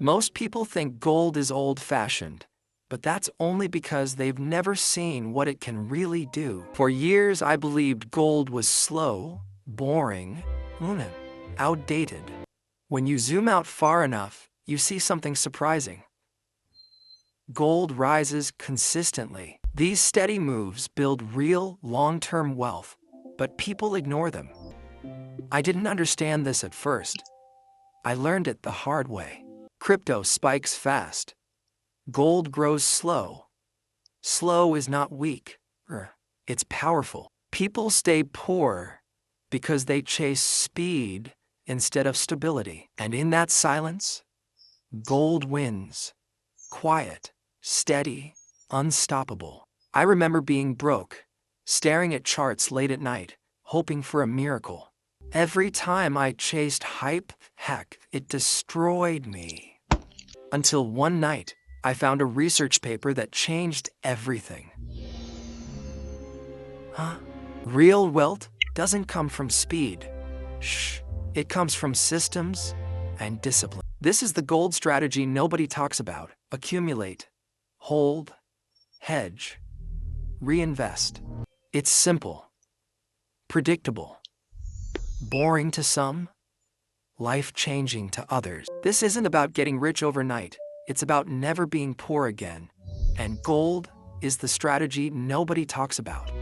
Most people think gold is old-fashioned, but that's only because they've never seen what it can really do. For years, I believed gold was slow, boring, outdated. When you zoom out far enough, you see something surprising. Gold rises consistently. These steady moves build real, long-term wealth, but people ignore them. I didn't understand this at first. I learned it the hard way. Crypto spikes fast. Gold grows slow. Slow is not weak. It's powerful. People stay poor because they chase speed instead of stability. And in that silence, gold wins. Quiet, steady, unstoppable. I remember being broke, staring at charts late at night, hoping for a miracle. Every time I chased hype, it destroyed me. Until one night, I found a research paper that changed everything. Real wealth doesn't come from speed. It comes from systems and discipline. This is the gold strategy nobody talks about. Accumulate, hold, hedge, reinvest. It's simple, predictable, boring to some, life-changing to others. This isn't about getting rich overnight. It's about never being poor again. And gold is the strategy nobody talks about.